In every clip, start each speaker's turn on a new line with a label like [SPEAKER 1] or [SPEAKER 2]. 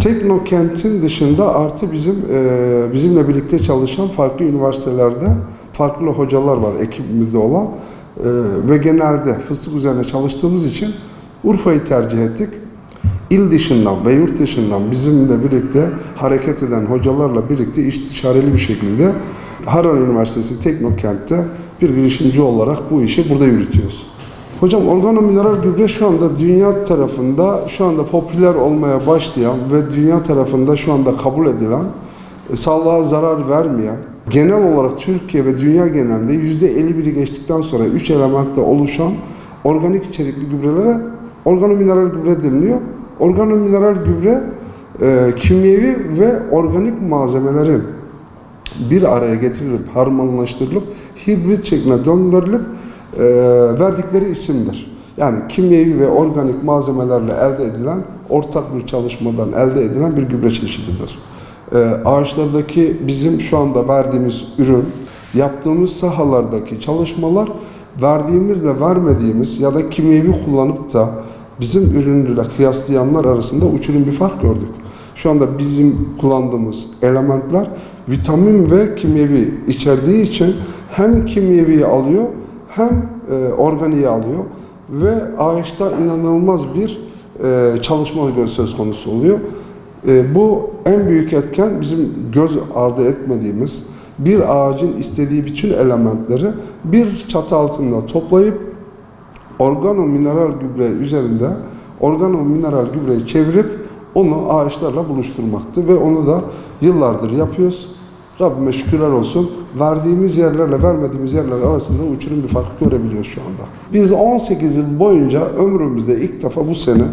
[SPEAKER 1] Teknokentin dışında artı bizimle birlikte çalışan farklı üniversitelerde farklı hocalar var ekibimizde olan ve genelde fıstık üzerine çalıştığımız için Urfa'yı tercih ettik. İl dışından ve yurt dışından bizimle birlikte hareket eden hocalarla birlikte istişareli bir şekilde Harran Üniversitesi Teknokent'te bir girişimci olarak bu işi burada yürütüyoruz. Hocam organomineral gübre şu anda dünya tarafında şu anda popüler olmaya başlayan ve dünya tarafında şu anda kabul edilen, sağlığa zarar vermeyen, genel olarak Türkiye ve dünya genelinde %51'i geçtikten sonra 3 elementle oluşan organik içerikli gübrelere organomineral gübre deniliyor. Organomineral gübre kimyevi ve organik malzemelerin bir araya getirilip, harmanlaştırılıp, hibrit şekline döndürülüp verdikleri isimdir. Yani kimyevi ve organik malzemelerle elde edilen, ortak bir çalışmadan elde edilen bir gübre çeşididir. Ağaçlardaki bizim şu anda verdiğimiz ürün, yaptığımız sahalardaki çalışmalar, verdiğimizle vermediğimiz ya da kimyevi kullanıp da bizim ürünle kıyaslayanlar arasında uçurum bir fark gördük. Şu anda bizim kullandığımız elementler vitamin ve kimyevi içerdiği için hem kimyeviyi alıyor hem organiği alıyor ve ağaçta inanılmaz bir çalışma söz konusu oluyor. Bu en büyük etken bizim göz ardı etmediğimiz bir ağacın istediği bütün elementleri bir çatı altında toplayıp organomineral gübre üzerinde organomineral gübreyi çevirip onu ağaçlarla buluşturmaktı ve onu da yıllardır yapıyoruz. Rabbime şükürler olsun. Verdiğimiz yerlerle vermediğimiz yerler arasında uçurum bir fark görebiliyoruz şu anda. Biz 18 yıl boyunca ömrümüzde ilk defa bu sene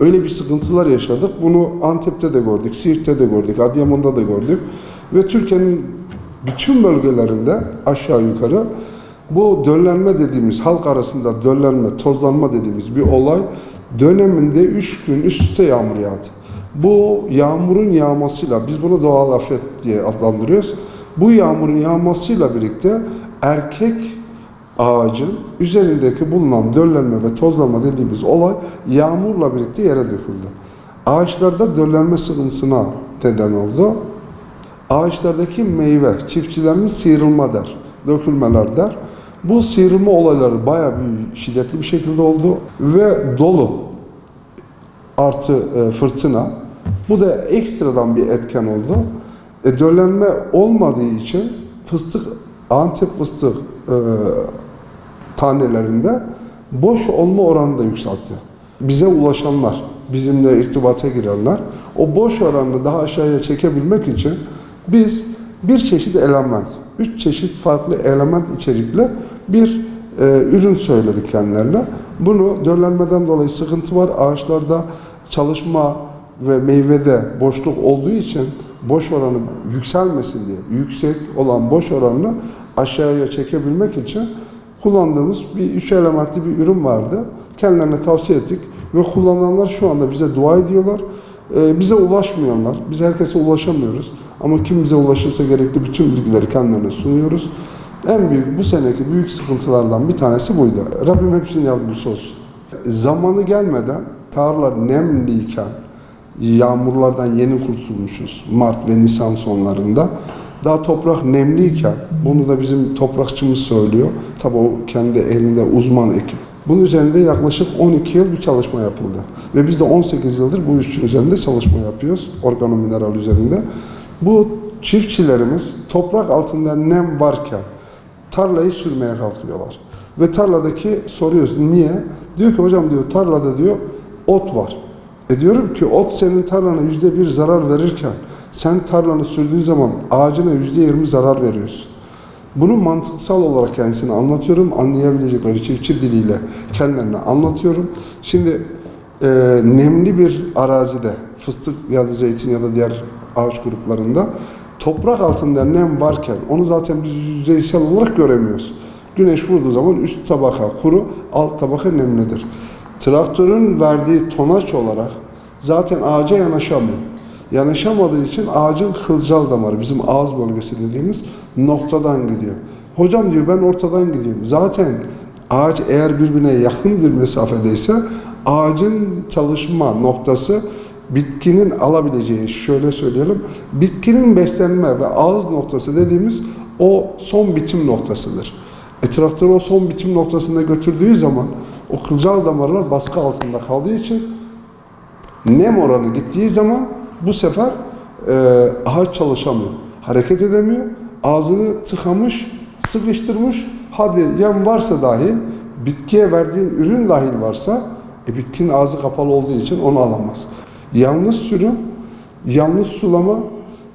[SPEAKER 1] öyle bir sıkıntılar yaşadık. Bunu Antep'te de gördük, Siirt'te de gördük, Adıyaman'da da gördük. Ve Türkiye'nin bütün bölgelerinde aşağı yukarı bu döllenme dediğimiz, halk arasında döllenme, tozlanma dediğimiz bir olay döneminde 3 gün üst üste yağmur yağdı. Bu yağmurun yağmasıyla, biz bunu doğal afet diye adlandırıyoruz. Bu yağmurun yağmasıyla birlikte erkek ağacın üzerindeki bulunan döllenme ve tozlanma dediğimiz olay yağmurla birlikte yere döküldü. Ağaçlarda döllenme sıkıntısına neden oldu. Ağaçlardaki meyve, çiftçilerimiz sıyrılma der, dökülmeler der. Bu sıyrılma olayları bayağı bir şiddetli bir şekilde oldu ve dolu artı fırtına. Bu da ekstradan bir etken oldu. Döllenme olmadığı için fıstık, Antep fıstık tanelerinde boş olma oranı da yükseltti. Bize ulaşanlar, bizimle irtibata girenler, o boş oranını daha aşağıya çekebilmek için biz bir çeşit element, 3 çeşit farklı element içerikli bir ürün söyledik kendilerine. Bunu döllenmeden dolayı sıkıntı var. Ağaçlarda çalışma ve meyvede boşluk olduğu için boş oranı yükselmesin diye yüksek olan boş oranını aşağıya çekebilmek için kullandığımız bir 3 elementli bir ürün vardı. Kendilerine tavsiye ettik ve kullananlar şu anda bize dua ediyorlar. Bize ulaşmıyorlar. Biz herkese ulaşamıyoruz. Ama kim bize ulaşırsa gerekli bütün bilgileri kendilerine sunuyoruz. En büyük bu seneki büyük sıkıntılardan bir tanesi buydu. Rabbim hepsinin yardımcısı olsun. Zamanı gelmeden tarlalar nemliyken yağmurlardan yeni kurtulmuşuz. Mart ve Nisan sonlarında. Daha toprak nemliyken, bunu da bizim toprakçımız söylüyor. Tabii o kendi elinde uzman ekip. Bunun üzerinde yaklaşık 12 yıl bir çalışma yapıldı. Ve biz de 18 yıldır bu işin üzerinde çalışma yapıyoruz. Organomineral üzerinde. Bu çiftçilerimiz toprak altında nem varken tarlayı sürmeye kalkıyorlar. Ve tarladaki soruyoruz niye? Diyor ki hocam diyor tarlada diyor ot var. Diyorum ki ot senin tarlana %1 zarar verirken sen tarlanı sürdüğün zaman ağacına %20 zarar veriyorsun. Bunu mantıksal olarak kendisine anlatıyorum. Anlayabilecekleri çiftçi diliyle kendilerine anlatıyorum. Şimdi nemli bir arazide fıstık ya da zeytin ya da diğer ağaç gruplarında toprak altında nem varken onu zaten biz yüzeysel olarak göremiyoruz. Güneş vurduğu zaman üst tabaka kuru, alt tabaka nemlidir. Traktörün verdiği tonaj olarak zaten ağaca yanaşamıyor. Yanaşamadığı için ağacın kılcal damarı, bizim ağız bölgesi dediğimiz noktadan gidiyor. Hocam diyor ben ortadan gidiyorum. Zaten ağaç eğer birbirine yakın bir mesafedeyse ağacın çalışma noktası bitkinin alabileceği, şöyle söyleyelim, bitkinin beslenme ve ağız noktası dediğimiz o son bitim noktasıdır. Traktörü o son bitim noktasına götürdüğü zaman o kılcal damarlar baskı altında kaldığı için nem oranı gittiği zaman bu sefer ağaç çalışamıyor, hareket edemiyor, ağzını tıkamış, sıkıştırmış, hadi yem varsa dahil, bitkiye verdiğin ürün dahil varsa, bitkinin ağzı kapalı olduğu için onu alamaz. Yanlış sürüm, yanlış sulama,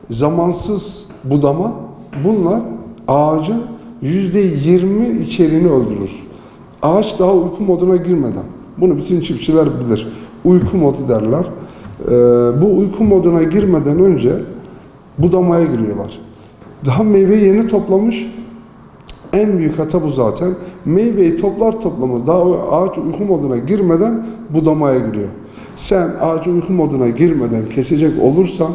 [SPEAKER 1] zamansız budama, bunlar ağacın %20 içeriğini öldürür. Ağaç daha uyku moduna girmeden, bunu bütün çiftçiler bilir, uyku modu derler. Bu uyku moduna girmeden önce budamaya giriyorlar. Daha meyveyi yeni toplamış, en büyük hata bu zaten. Meyveyi toplar toplamaz daha ağaç uyku moduna girmeden budamaya giriyor. Sen ağacı uyku moduna girmeden kesecek olursan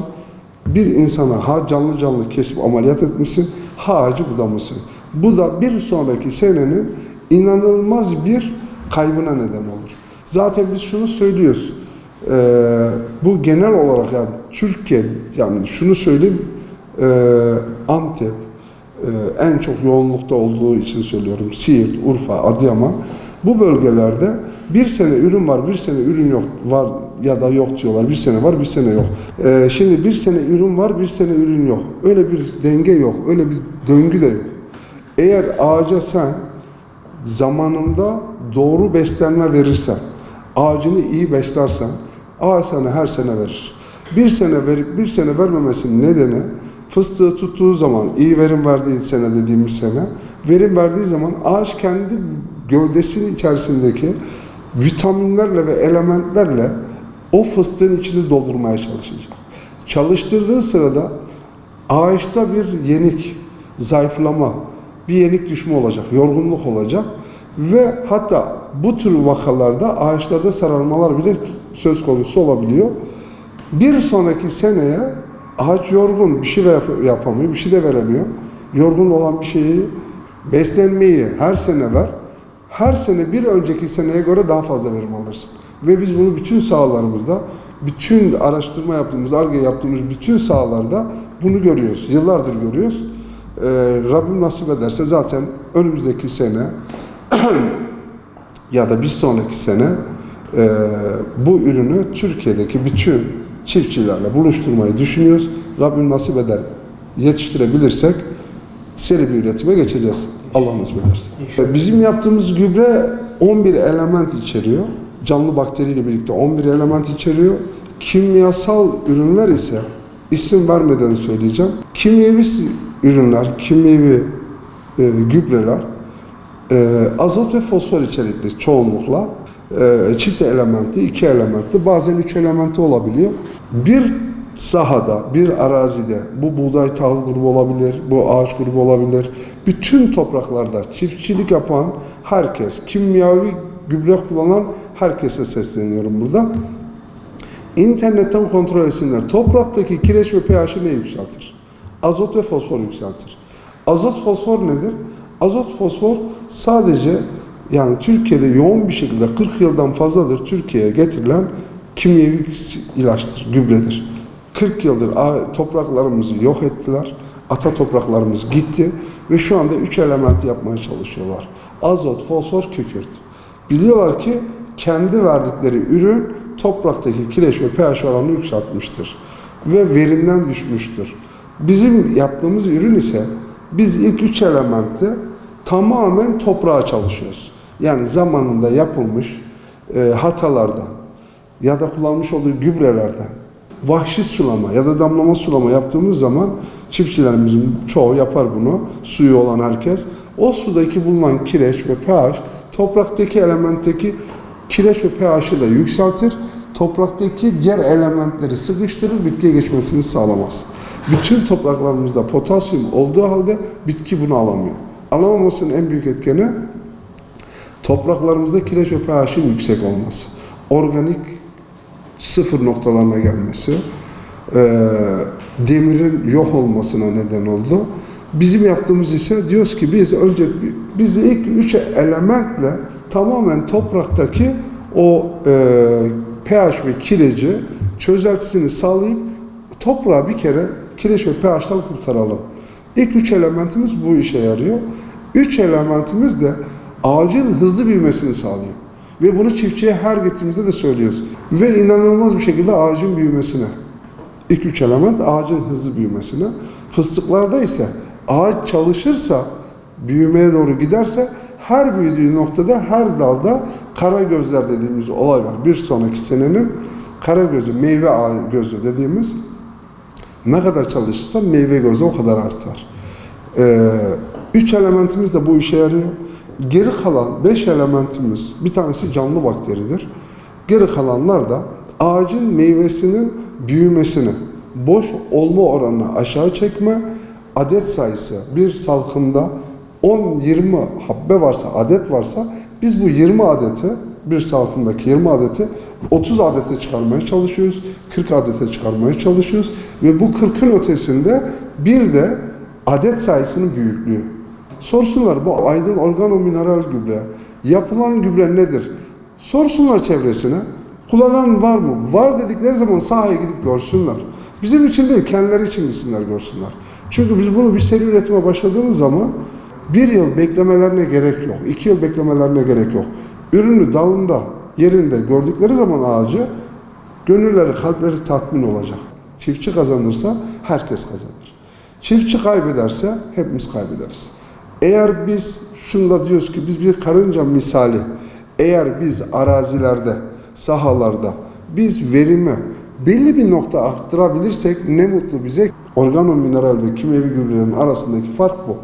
[SPEAKER 1] bir insana ha canlı kesip ameliyat etmişsin, ha ağacı budamışsın. Bu da bir sonraki senenin inanılmaz bir kaybına neden olur. Zaten biz şunu söylüyoruz. Bu genel olarak yani Türkiye, yani şunu söyleyeyim, Antep, en çok yoğunlukta olduğu için söylüyorum, Siirt, Urfa, Adıyaman, bu bölgelerde bir sene ürün var, bir sene ürün yok, var ya da yok diyorlar, bir sene var, bir sene yok. Şimdi bir sene ürün var, bir sene ürün yok. Öyle bir denge yok, öyle bir döngü de yok. Eğer ağaca sen zamanında doğru beslenme verirsen, ağacını iyi beslersen, ağaç sana her sene verir. Bir sene verip bir sene vermemesinin nedeni, fıstığı tuttuğu zaman, iyi verim verdiği sene dediğimiz sene, verim verdiği zaman ağaç kendi gövdesinin içerisindeki vitaminlerle ve elementlerle o fıstığın içini doldurmaya çalışacak. Çalıştırdığı sırada ağaçta bir yenik, zayıflama, bir yenik düşme olacak, yorgunluk olacak ve hatta bu tür vakalarda ağaçlarda sararmalar bile söz konusu olabiliyor. Bir sonraki seneye ağaç yorgun, bir şey de yapamıyor, bir şey de veremiyor. Yorgun olan bir şeyi, beslenmeyi her sene ver. Her sene bir önceki seneye göre daha fazla verim alırsın. Ve biz bunu bütün sahalarımızda, bütün araştırma yaptığımız, Ar-Ge yaptığımız bütün sahalarda bunu görüyoruz. Yıllardır görüyoruz. Rabbim nasip ederse zaten önümüzdeki sene ya da bir sonraki sene bu ürünü Türkiye'deki bütün çiftçilerle buluşturmayı düşünüyoruz. Rabbim nasip eder, yetiştirebilirsek seri bir üretime geçeceğiz. Allah nasip ederse. Bizim yaptığımız gübre 11 element içeriyor. Canlı bakteriyle birlikte 11 element içeriyor. Kimyasal ürünler ise isim vermeden söyleyeceğim. Kimyevi ürünler, kimyevi gübreler azot ve fosfor içerikli çoğunlukla çift elementli, 2 elementli, bazen 3 elementli olabiliyor. Bir sahada, bir arazide, bu buğday tahıl grubu olabilir, bu ağaç grubu olabilir. Bütün topraklarda çiftçilik yapan herkes, kimyavi gübre kullanan herkese sesleniyorum burada. İnternetten kontrol etsinler. Topraktaki kireç ve pH'i ne yükseltir? Azot ve fosfor yükseltir. Azot fosfor nedir? Azot fosfor sadece, yani Türkiye'de yoğun bir şekilde 40 yıldan fazladır Türkiye'ye getirilen kimyevi ilaçtır, gübredir. 40 yıldır topraklarımızı yok ettiler. Ata topraklarımız gitti ve şu anda 3 element yapmaya çalışıyorlar. Azot, fosfor, kükürt. Biliyorlar ki kendi verdikleri ürün topraktaki kireç ve pH oranını yükseltmiştir ve verimden düşmüştür. Bizim yaptığımız ürün ise biz ilk 3 elementte tamamen toprağa çalışıyoruz. Yani zamanında yapılmış hatalardan ya da kullanmış olduğu gübrelerden vahşi sulama ya da damlama sulama yaptığımız zaman çiftçilerimizin çoğu yapar bunu, suyu olan herkes. O sudaki bulunan kireç ve pH topraktaki elementteki kireç ve pH'ı da yükseltir. Topraktaki diğer elementleri sıkıştırır, bitkiye geçmesini sağlamaz. Bütün topraklarımızda potasyum olduğu halde bitki bunu alamıyor. Alamamasının en büyük etkeni topraklarımızda kireç ve pH'in yüksek olması. Organik sıfır noktalarına gelmesi, demirin yok olmasına neden oldu. Bizim yaptığımız ise diyoruz ki biz ilk 3 elementle tamamen topraktaki o pH ve kireci çözeltisini sağlayıp toprağı bir kere kireç ve pH'tan kurtaralım. İlk 3 elementimiz bu işe yarıyor. 3 elementimiz de ağacın hızlı büyümesini sağlıyor. Ve bunu çiftçiye her gittiğimizde de söylüyoruz. Ve inanılmaz bir şekilde ağacın büyümesine. İlk 3 element ağacın hızlı büyümesine. Fıstıklarda ise ağaç çalışırsa, büyümeye doğru giderse her büyüdüğü noktada her dalda kara gözler dediğimiz olay var. Bir sonraki senenin kara gözü, meyve gözü dediğimiz, ne kadar çalışırsa meyve gözü o kadar artar. 3 elementimiz de bu işe yarıyor. Geri kalan 5 elementimiz, bir tanesi canlı bakteridir. Geri kalanlar da ağacın meyvesinin büyümesini, boş olma oranını aşağı çekme, adet sayısı bir salkımda 10-20 habbe varsa, adet varsa biz bu 20 adeti, bir salkımdaki 20 adeti 30 adete çıkarmaya çalışıyoruz, 40 adete çıkarmaya çalışıyoruz ve bu 40'ın ötesinde bir de adet sayısının büyüklüğü. Sorsunlar, bu aydın organomineral gübre, yapılan gübre nedir? Sorsunlar çevresine. Kullanan var mı? Var dedikleri zaman sahaya gidip görsünler. Bizim için değil, kendileri için gitsinler görsünler. Çünkü biz bunu bir seri üretime başladığımız zaman 1 yıl beklemelerine gerek yok, 2 yıl beklemelerine gerek yok. Ürünü dalında, yerinde gördükleri zaman ağacı, gönülleri, kalpleri tatmin olacak. Çiftçi kazanırsa herkes kazanır. Çiftçi kaybederse hepimiz kaybederiz. Eğer biz şunda diyoruz ki biz bir karınca misali, eğer biz arazilerde, sahalarda biz verimi belli bir nokta arttırabilirsek ne mutlu bize. Organomineral ve kimyevi gübrelerin arasındaki fark bu.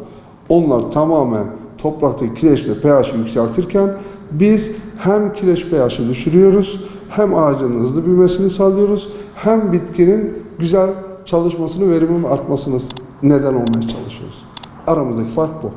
[SPEAKER 1] Onlar tamamen topraktaki kireçle pH'i yükseltirken biz hem kireç pH'i düşürüyoruz, hem ağacın hızlı büyümesini sağlıyoruz, hem bitkinin güzel çalışmasını, verimin artmasını neden olmaya çalışıyoruz. Aramızdaki fark bu.